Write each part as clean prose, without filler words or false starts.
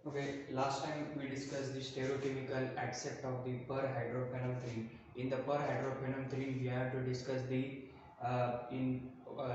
Okay, last time we discussed the stereochemical accept of the perhydrophenol-3. In the perhydrophenol-3, we have to discuss the in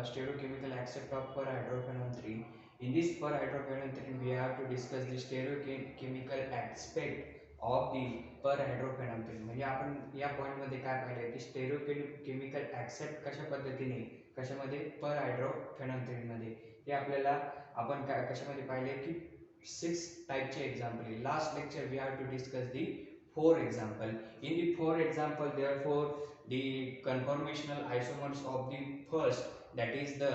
stereochemical accept of perhydrophenol-3. In this perhydrophenol-3, we have to discuss the stereochemical aspect of the perhydrophenol-3. म्हणजे आपण या पॉइंटमध्ये काय पाहिलं की स्टेरिओकेमिकल accept कशा पद्धतीने कशामध्ये परहायड्रोफेनॉल मध्ये हे आपल्याला आपण काय कशामध्ये पाहिले की 6 types example. In last lecture we have to discuss the 4 example. In the 4 example, therefore the conformational isomers of the first, that is the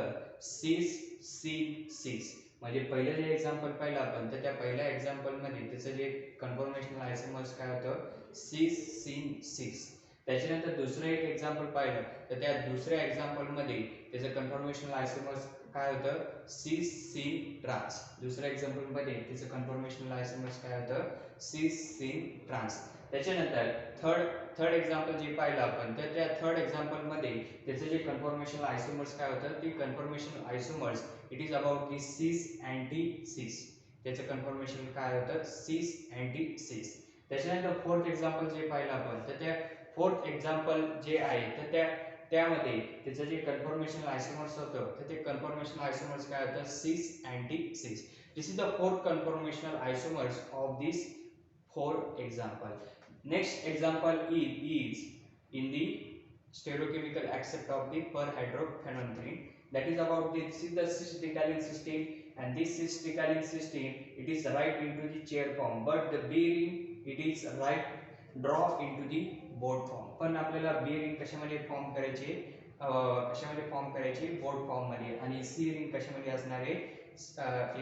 cis C6. म्हणजे पहिलं जे एक्झाम्पल पाहिलं आपण तर त्या पहिल्या एक्झाम्पल मध्ये त्याचं जे कन्फॉर्मेशनल आयसोमर्स काय होतं सिस सिन 6. त्याच्यानंतर दुसरं एक एक्झाम्पल पाहिलं तर त्या दुसऱ्या एक्झाम्पल मध्ये त्याचं कन्फॉर्मेशनल आयसोमर्स काय होतं सिस सिन ट्रान्स. दुसऱ्या एक्झाम्पल मध्ये त्याचं कन्फॉर्मेशनल आयसोमर्स काय होतं सिस सिन ट्रान्स. त्याच्यानंतर थर्ड एक्झाम्पल जे पाहिलं आपण तर त्या थर्ड एक्झाम्पल मध्ये त्याचं जे कन्फॉर्मेशनल आयसोमर्स काय होतं ती conformational आयसोमर्स it is about the सिस अँटी सिस. त्याचं कन्फॉर्मेशन काय होतं सिस अँटी सिस. त्याच्यानंतर फोर्थ एक्झाम्पल जे पाहिलं आपण तर त्या फोर्थ एक्झाम्पल जे आहे तर त्यामध्ये त्याचं जे कन्फॉर्मेशनल आयसोमर्स होतं तर ते कन्फॉर्मेशनल आयसोमर्स काय होतं cis anti cis. This is the fourth conformational isomers of this 4 example. Next example is in the stereochemical accept of the perhydrophenol-3, that is about this is the cis-decalin system, and this cis-decalin system it is right into the chair form, but the B ring it is right draw into the board form. पण आपल्याला B ring कशामध्ये form करायचे board form मध्ये, आणि C ring कशामध्ये असणार आहे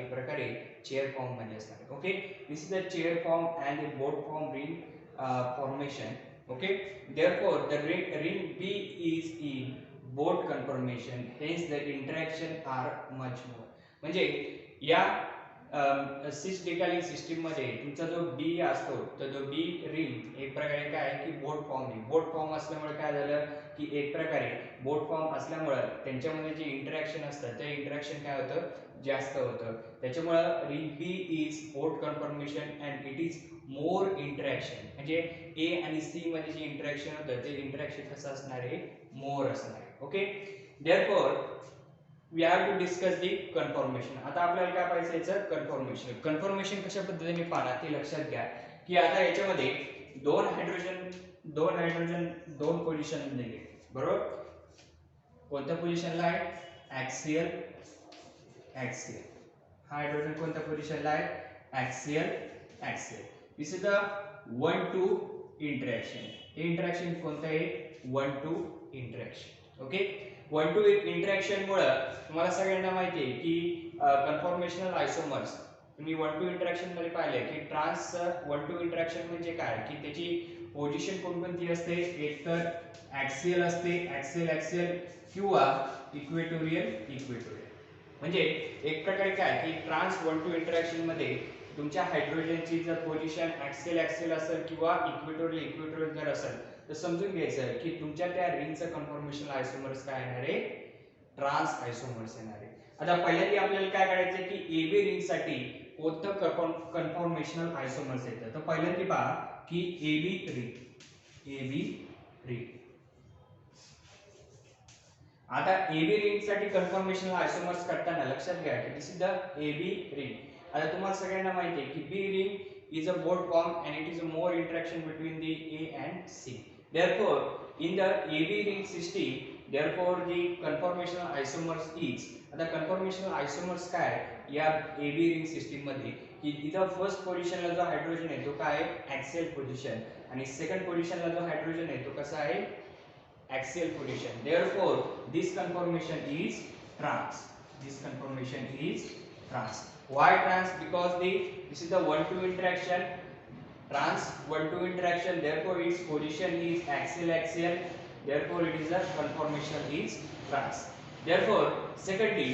एक प्रकारे चेअर फॉर्म मध्ये असणार आहे. Okay, this is the chair form and the board form ring formation. Okay, therefore the ring B is in board conformation, hence the interaction are much more. म्हणजे या सिस डिकॅलिंग सिस्टीम मध्ये तुमचा जो बी असतो तर तो बी रिंग एक प्रकारे काय आहे की बोर्ड फॉर्म आहे. बोर्ड फॉर्म असल्यामुळे काय झालं की एक प्रकारे बोर्ड फॉर्म असल्यामुळे त्यांच्यामध्ये जे इंटरॅक्शन असतं ते इंटरॅक्शन काय होतं जास्त होतं. त्याच्यामुळे ring B is boat conformation and it is more interaction. म्हणजे ए आणि सी मध्ये जे इंटरॅक्शन होतं ते इंटरॅक्शन कसं असणार आहे मोर असणार आहे. Okay, therefore we have to discuss the conformation. आता आपल्याला काय पाहिजे याचं कन्फॉर्मेशन. कन्फॉर्मेशन कशा पद्धतीने पाहणार ते लक्षात घ्या की आता याच्यामध्ये दोन हायड्रोजन दोन पोझिशन दिले बरोबर. कोणत्या पोझिशनला आहे ऍक्सियल हा हायड्रोजन कोणत्या पोझिशनला आहे axial. This is the 1-2 interaction. हे इंटरॅक्शन कोणतं आहे 1-2 इंटरॅक्शन. ओके, 1-2 इंटरॅक्शन मुळे तुम्हाला सगळ्यांना माहिती आहे की कन्फॉर्मेशनल आयसोमर्स तुम्ही 1-2 इंटरॅक्शन मध्ये पाहिले की ट्रान्स 1-2 इंटरॅक्शन म्हणजे काय की त्याची पोझिशन कोणकोणती असते एक तर ऍक्सियल असते ऍक्सियल किंवा इक्वेटोरियल. म्हणजे एक प्रकारे काय की ट्रान्स 1-2 इंटरॅक्शन मध्ये तुमच्या हायड्रोजनची जर पोझिशन ऍक्सियल असेल किंवा इक्वेटोरियल जर असेल तर समजून घ्यायचं की तुमच्या त्या रिंगचं कन्फॉर्मेशनल आयसोमर्स काय येणार आहे ट्रान्स आयसोमर्स येणार आहे. आता पहिल्यांदा आपल्याला काय करायचं की एबी रिंग साठी कोणतं कन्फॉर्मेशनल आयसोमर्स येतं तर पहिल्यांदा पहा की एबी रिंग. आता एबी रिंग साठी कन्फॉर्मेशनल आयसोमर्स करताना लक्षात घ्या की this is the AB ring. आता तुम्हाला सगळ्यांना माहिती आहे की B ring is a boat form and it is a more interaction between the A and C. therefore in the AB ring system therefore the conformational isomers is. आता conformational आयसोमर्स काय या AB ring system मध्ये की इथं first पोझिशनला जो hydrogen आहे तो काय आहे ऍक्सियल पोझिशन, आणि सेकंड पोझिशनला जो हायड्रोजन आहे तो कसा आहे axial position. Therefore this conformation is trans. Why trans? Because this is the 1-2 interaction, trans 1-2 interaction, therefore its position is axial, therefore it is the conformation is trans. Therefore secondly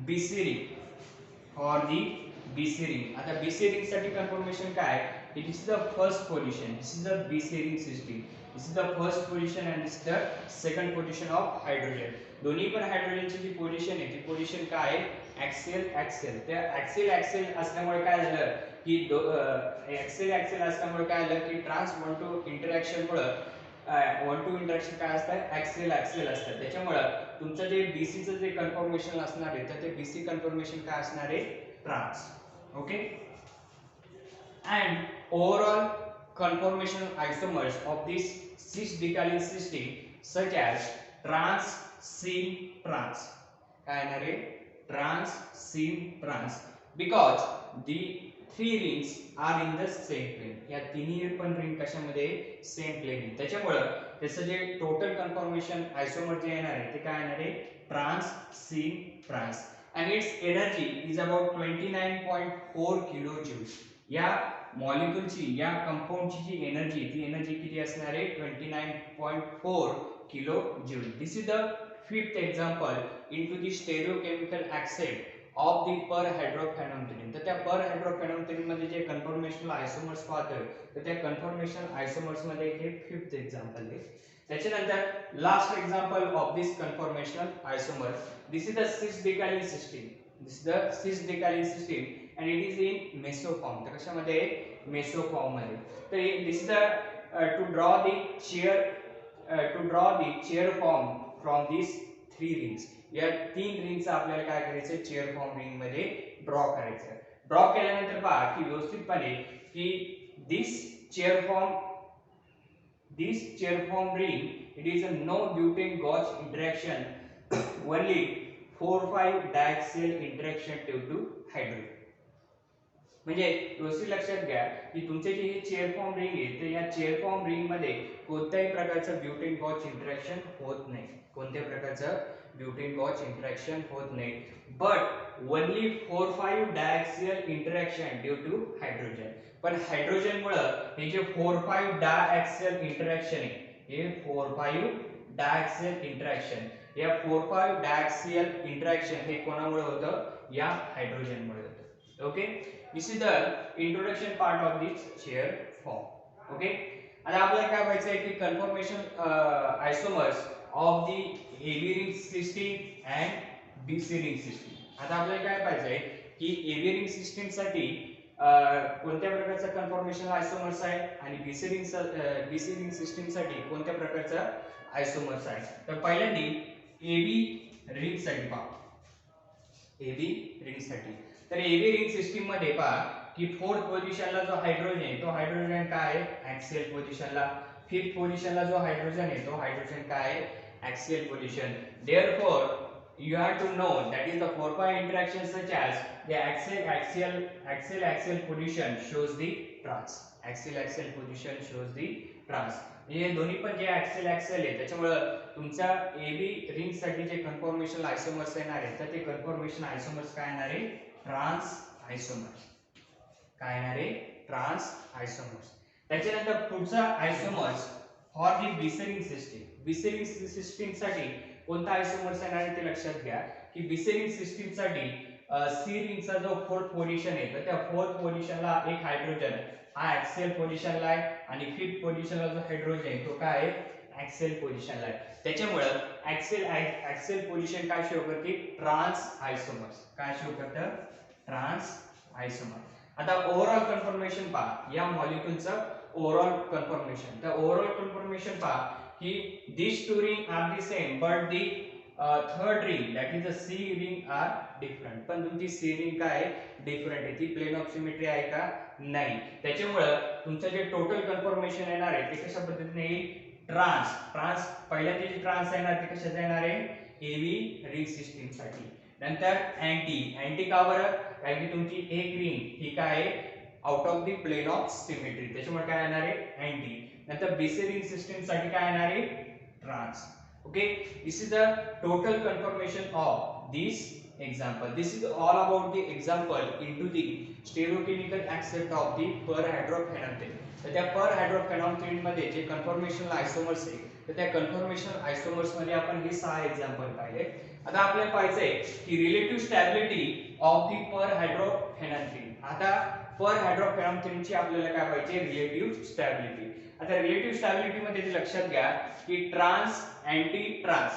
BC ring for the BC ring. आता BC ring साठी conformation काय it is the first position. This is the BC ring system. This is the first position and this is the second position of hydrogen. दोन्ही पण हायड्रोजनची जी position आहे ती position काय आहे axial. त्या ऍक्सियल असल्यामुळे काय झालं की ऍक्सेल ऍक्सेल असल्यामुळे काय आलं की ट्रान्स वन टू इंटरॅक्शन मुळे वन टू इंटरॅक्शन काय असतं ऍक्सेल ऍक्सेल असतं त्याच्यामुळे तुमचं जे बीसीचं जे कन्फर्मेशन असणार आहे तर ते बीसी कन्फर्मेशन काय असणार आहे trans okay and overall conformational isomers of this cis decalin system such as trans sin trans काय येणार आहे trans sin trans because the three rings are in the same plane या तिन्ही पण रिंग कशामध्ये सेम प्लेन त्याच्यामुळे त्याचं जे टोटल कन्फर्मेशन आयसोमर जे येणार आहे ते काय येणार आहे trans sin trans and its energy is about 29.4 kilojoules या मॉलिक्यूलची या कंपाऊंडची जी एनर्जी ती एनर्जी किती असणार आहे 29.4 kilojoule this is the fifth example into the stereochemical aspect of the perhydrophenanthrene तर त्या पर हायड्रोफेनॉमेनॉन मध्ये जे कन्फर्मेशनल आयसोमर्स पाहतोय तर त्या कन्फर्मेशनल आयसोमर्स मध्ये हे फिफ्थ एक्झाम्पल आहे त्याच्यानंतर last example of this conformational isomer this is the cis decalin system this is the cis decalin system and it is in mesoform तर कशामध्ये mesoform मध्ये तर this is the to draw the chair form from these three rings या तीन rings आपल्याला काय करायचं chair form ring मध्ये ड्रॉ करायचं ड्रॉ केल्यानंतर पहा की व्यवस्थितपणे की this chair form ring it is a no butane gauge interaction only 4-5 diaxial interaction due to hydrogen म्हणजे व्यवस्थित लक्षात घ्या की तुमचे जे हे चेअर फॉर्म रिंग आहे तर या चेअर फॉर्म रिंग मध्ये कोणत्याही प्रकारचं ब्युटेन गॉच इंटरॅक्शन होत नाही कोणत्याही प्रकारचं ब्युटेन गॉच इंटरॅक्शन होत नाही but only 4-5 diaxial interaction due to hydrogen पण हायड्रोजन मुळे हे जे 4-5 डायएक्सियल इंटरॅक्शन आहे हे 4-5 डायएक्सियल इंटरॅक्शन या 4-5 डायएक्सियल इंटरॅक्शन हे कोणामुळे होतं या हायड्रोजन मुळे होतं okay This is the introduction part of this chair form. Okay. आता आपल्याला काय पाहिजे की conformation isomers of the AB ring system and BC ring system आता आपल्याला काय पाहिजे की AB रिंग सिस्टीम साठी कोणत्या प्रकारचा कन्फर्मेशन आयसोमर्स आहे आणि BC रिंग सिस्टीम साठी कोणत्या प्रकारचा आयसोमर्स आहे तर पहिल्यांदा AB रिंग साठी पहा AB रिंग साठी तर एबी रिंग सिस्टीम मध्ये पहा की फोर्थ पोझिशनला जो हायड्रोजन आहे तो हायड्रोजन काय आहे ऍक्सियल पोझिशनला फिफ्थ पोझिशनला जो हायड्रोजन आहे तो हायड्रोजन काय आहे axial position therefore you have to know that is the 4-5 interaction such as the axial position shows the trans axial position shows the trans हे दोन्ही पण जे ऍक्सियल आहे त्याच्यामुळे तुमच्या एबी रिंग साठी जे कन्फर्मेशन आयसोमर्स येणार आहे तर ते कन्फर्मेशन आयसोमर्स काय येणार आहे ट्रान्स आयसोमर्स काय येणार आहे ट्रान्स आयसोमर्स त्याच्यानंतर पुढचा आयसोमर्स फॉर दी बिसेरिंग सिस्टीम साठी कोणता आयसोमर्स येणार आहे ते लक्षात घ्या की बिसेरिंग सिस्टीम साठी सी रिंगचा जो फोर्थ पोझिशन आहे तर त्या फोर्थ पोझिशनला एक हायड्रोजन हा ऍक्सियल पोझिशनला आहे आणि फिफ्थ पोझिशनला जो हायड्रोजन आहे तो काय आहे ऍक्सियल पोझिशनला आहे त्याच्यामुळे ऍक्सियल पोझिशन काय शो करते ट्रान्स आयसोमर्स काय शो करतं ट्रान्स आयसोमर आता ओव्हरऑल कन्फर्मेशन पहा या मॉलिक्यूलचं ओव्हरऑल कन्फर्मेशन तर ओव्हरऑल कन्फर्मेशन पहा की these two rings are the same but the third ring that is the C ring are different पण तुमची C ring काय डिफरंट आहे ती प्लेन ऑफ सिमेट्री आहे का नाही त्याच्यामुळे तुमचं जे टोटल कन्फर्मेशन येणार आहे ते कशा पद्धतीने येईल ट्रान्स पहिल्यांदा जे ट्रान्स येणार ते कशाचं येणार आहे एबी रिंग सिस्टीम साठी नंतर अँटी का बरं कारण की तुमची एक रिंग ही काय आहे out of the plane of symmetry त्याच्यामुळे काय येणार आहे अँटी नंतर बीसी रिंग सिस्टीम साठी काय येणार आहे trans okay this is the total conformation of this example this is all about the example into the stereochemical accept of the perhydrophenol तर त्या perhydrophenol मध्ये जे कन्फर्मेशनल आयसोमर्स आहे तर त्या कन्फर्मेशनल आयसोमर्स मध्ये आपण हे 6 एक्झाम्पल पाहिले आता आपल्याला पाहिजे की relative stability of the perhydrophenol आता perhydrophenol ची आपल्याला काय पाहिजे रिलेटिव्ह स्टॅबिलिटी आता रिलेटिव्ह स्टॅबिलिटी मध्ये जे लक्षात घ्या की trans anti trans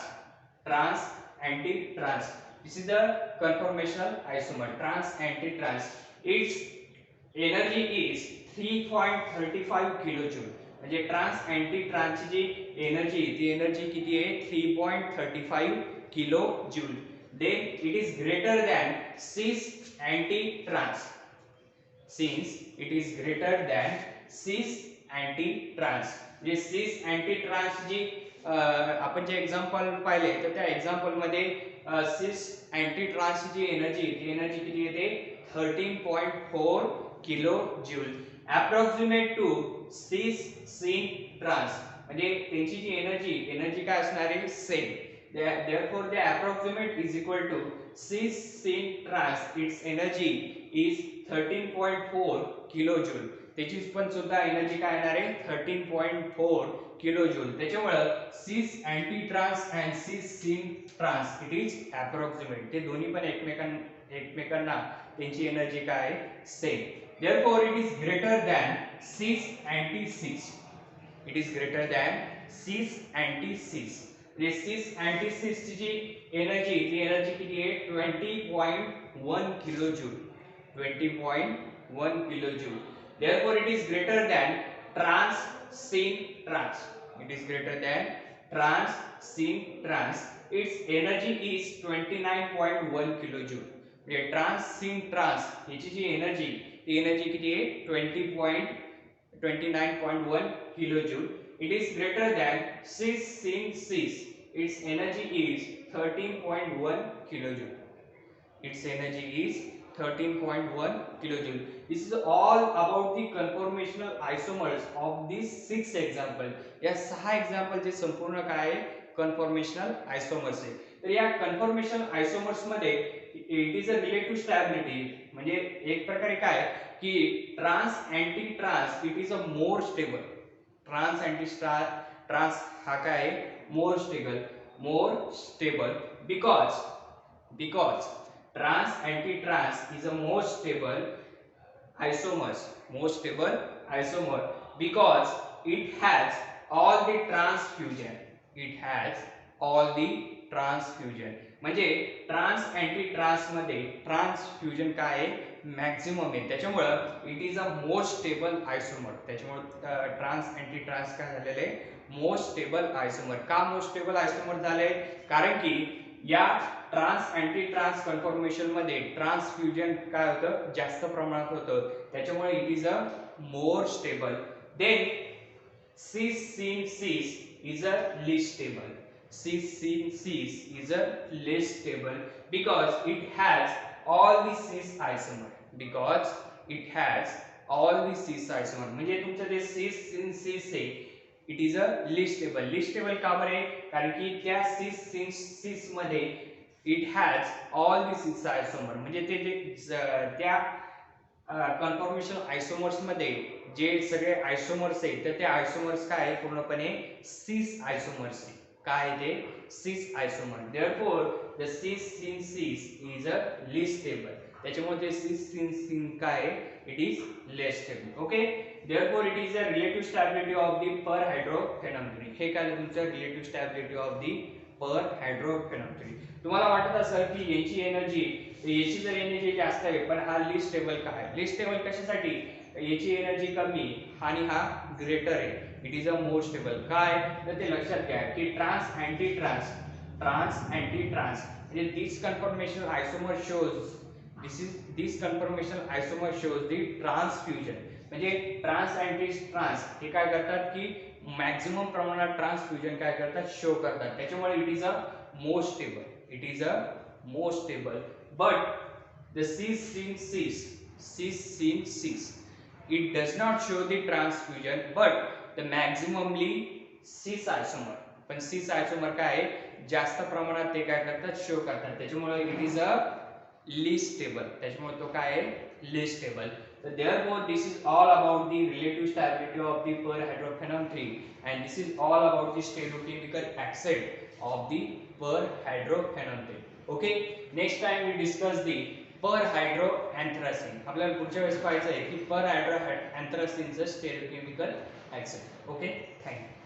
this is the conformational isomer trans anti trans its energy is 3.35 kilojoule. म्हणजे ट्रान्स अँटी ट्रान्सची जी एनर्जी ती एनर्जी किती आहे 3.35 kilojoule. Then it is greater than cis anti trans. Since it is greater than cis anti trans. म्हणजे सिस anti trans जी आपण जे एक्झाम्पल पाहिले तर त्या एक्झाम्पल मध्ये सिस अँटी ट्रान्स जी एनर्जी ती एनर्जी किती येते 13.4 किलो जूल अप्रॉक्सिमेट टू सिस सिन ट्रान्स. म्हणजे त्यांची जी एनर्जी काय असणार आहे same. therefore the approximate is equal to cis sin trans its energy is 13.4 kilojoule. त्याची पण सुद्धा एनर्जी काय येणार आहे 13.4 किलोजूल. त्याच्यामुळे cis anti trans and cis syn trans it is approximate. ते दोन्ही पण एकमेकांना त्यांची एनर्जी काय आहे same. therefore it is greater than cis anti cis. it is greater than cis anti cis. सिस अँटी सिस ची जी एनर्जी ती एनर्जी किती आहे 20.1 kilojoule. 20.1 kilojoule. therefore it is greater than trans sin trans. it is greater than trans sin trans. its energy is 29.1 kilojoule. म्हणजे trans cin trans याची जी energy ती energy किती आहे 29.1 kilojoule. it is greater than cis sin cis. its energy is 13.1 kilojoule. its energy is 13.1 kilojoule. this is all about the conformational isomers of these 6 example. या 6 example जे संपूर्ण काय आहे conformational isomers आहे. तर या conformational isomers मध्ये it is a relative stability. म्हणजे एक प्रकारे काय की trans anti trans it is a more stable. Trans anti trans हा काय more stable because trans anti trans is a more stable isomer because it has all the transfusion. म्हणजे trans anti trans मध्ये transfusion काय आहे maximum आहे. त्याच्यामुळे it is a more stable isomer. त्याच्यामुळे trans anti trans काय झालेले आहे मोर स्टेबल आयसोमर. का मोर स्टेबल आयसोमर झाले कारण की या ट्रान्स अँटी ट्रान्स कन्फॉर्मेशन मध्ये ट्रान्सफ्युजन काय होतं जास्त प्रमाणात होतं. त्याच्यामुळे it is a more stable. Then cis sin cis is a less stable. cis sin cis is a less stable because it has all the cis isomer. म्हणजे तुमचं जे cis sin cis आहे it is a least stable का बरे कारण की त्या cis sin cis मध्ये it has all the cis isomer. म्हणजे ते जे त्या कन्फॉर्मेशन आयसोमर्स मध्ये जे सगळे आयसोमर्स आहेत तर ते आयसोमर्स काय आहे पूर्णपणे सिस आयसोमर्स आहे. काय ते सिस आयसोमर. therefore the cis sin cis is a least stable. त्याच्यामुळे ते cis sin sin काय it is less stable. Okay therefore it is a relative stability of the per hydrophenum theory. हे काय तुमचं relative stability of the per hydrophenum theory. तुम्हाला वाटत असेल की याची याची जर एनर्जी जास्त आहे पण हा लिस्ट स्टेबल काय लिस्ट स्टेबल कशासाठी याची एनर्जी कमी आणि हा ग्रेटर आहे it is a more stable. काय तर ते लक्षात घ्या की ट्रान्स अँटी ट्रान्स म्हणजे दिस कन्फॉर्मेशन आयसोमर शोज द ट्रान्सफ्युजन. म्हणजे ट्रान्स अँटी ट्रान्स हे काय करतात की मॅक्झिमम प्रमाणात ट्रान्सफ्युजन काय करतात शो करतात. त्याच्यामुळे it is a more stable. but the cis sin cis it does not show the transfusion but the maximally cis isomer. पण cis isomer काय आहे जास्त प्रमाणात ते काय करतात शो करतात. त्याच्यामुळे it is a least stable. त्याच्यामुळे तो काय आहे least stable. So therefore this is all about the relative stability of the per hydrophenum 3 and this is all about the stereochemical acid of the per hydrophenum 3. Okay, next time we discuss the per hydroanthracene. आपल्याला पुढच्या वेळेस पाहायचं आहे की per hydroanthracene चं stereochemical acid. Okay, thank you.